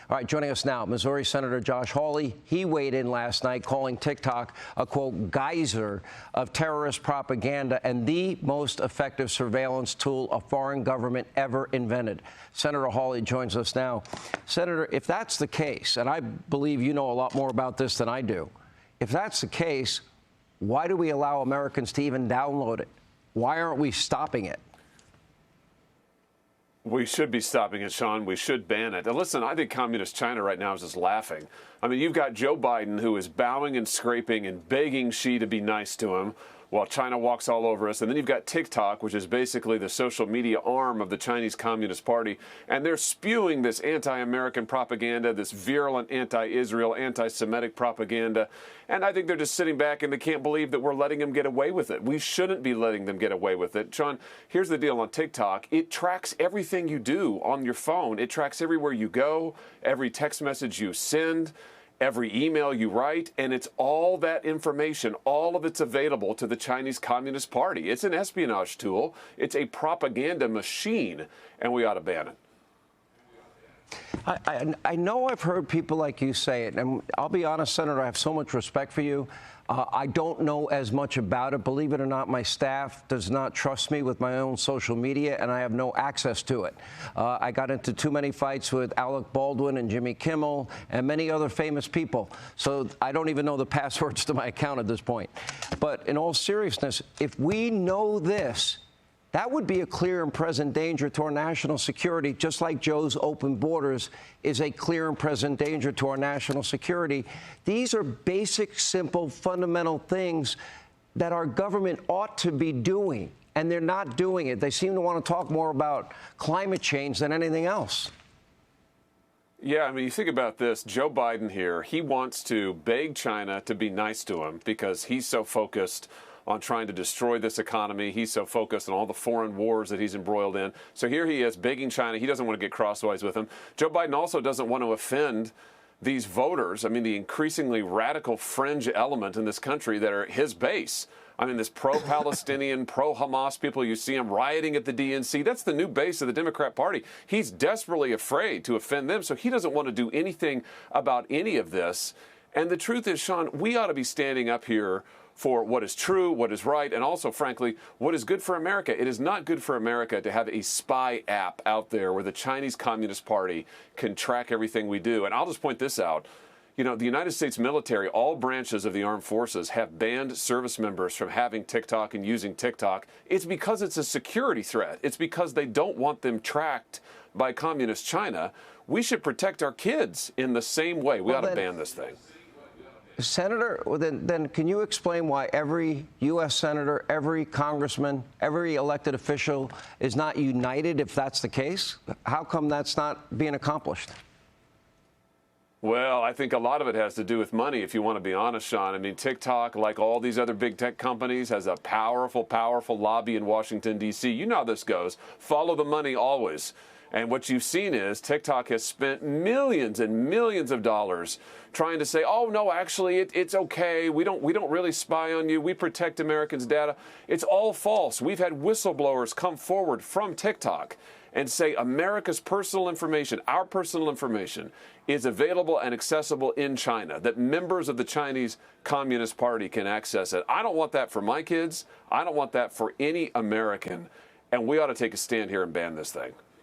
All right, joining us now, Missouri Senator Josh Hawley. He weighed in last night calling TikTok a, quote, geyser of terrorist propaganda and the most effective surveillance tool a foreign government ever invented. Senator Hawley joins us now. Senator, if that's the case, and I believe you know a lot more about this than I do, if that's the case, why do we allow Americans to even download it? Why aren't we stopping it? We should be stopping it, Sean. We should ban it. And listen, I think communist China right now is just laughing. I mean, you've got Joe Biden, who is bowing and scraping and begging Xi to be nice to him while China walks all over us. And then you've got TikTok, which is basically the social media arm of the Chinese Communist Party. And they're spewing this anti-American propaganda, this virulent anti-Israel, anti-Semitic propaganda. And I think they're just sitting back and they can't believe that we're letting them get away with it. We shouldn't be letting them get away with it. Sean, here's the deal on TikTok. It tracks everything you do on your phone. It tracks everywhere you go, every text message you send, every email you write, and it's all that information, all of it's available to the Chinese Communist Party. It's an espionage tool. It's a propaganda machine, and we ought to ban it. I know I've heard people like you say it, and I'll be honest, Senator, I have so much respect for you. I don't know as much about it. Believe it or not, my staff does not trust me with my own social media, and I have no access to it. I got into too many fights with Alec Baldwin and Jimmy Kimmel and many other famous people, so I don't even know the passwords to my account at this point. But in all seriousness, if we know this, that would be a clear and present danger to our national security, just like Joe's open borders is a clear and present danger to our national security. These are basic, simple, fundamental things that our government ought to be doing, and they're not doing it. They seem to want to talk more about climate change than anything else. Yeah, I mean, you think about this. Joe Biden here, he wants to beg China to be nice to him because he's so focused on trying to destroy this economy. He's so focused on all the foreign wars that he's embroiled in. So here he is begging China. He doesn't want to get crosswise with him. Joe Biden also doesn't want to offend these voters. I mean, the increasingly radical fringe element in this country that are his base. I mean, this pro-Palestinian, pro-Hamas people, you see them rioting at the DNC. That's the new base of the Democrat Party. He's desperately afraid to offend them, so he doesn't want to do anything about any of this. And the truth is, Sean, we ought to be standing up here for what is true, what is right, and also, frankly, what is good for America. It is not good for America to have a spy app out there where the Chinese Communist Party can track everything we do. And I'll just point this out. You know, the United States military, all branches of the armed forces have banned service members from having TikTok and using TikTok. It's because it's a security threat. It's because they don't want them tracked by communist China. We should protect our kids in the same way. We ought to ban this thing. Senator, then can you explain why every U.S. senator, every congressman, every elected official is not united if that's the case? How come that's not being accomplished? Well, I think a lot of it has to do with money, if you want to be honest, Sean. I mean, TikTok, like all these other big tech companies, has a powerful, powerful lobby in Washington, D.C. You know how this goes. Follow the money always. And what you've seen is TikTok has spent millions and millions of dollars trying to say, oh, no, actually, it's okay. We don't really spy on you. We protect Americans' data. It's all false. We've had whistleblowers come forward from TikTok and say America's personal information, our personal information, is available and accessible in China, that members of the Chinese Communist Party can access it. I don't want that for my kids. I don't want that for any American. And we ought to take a stand here and ban this thing.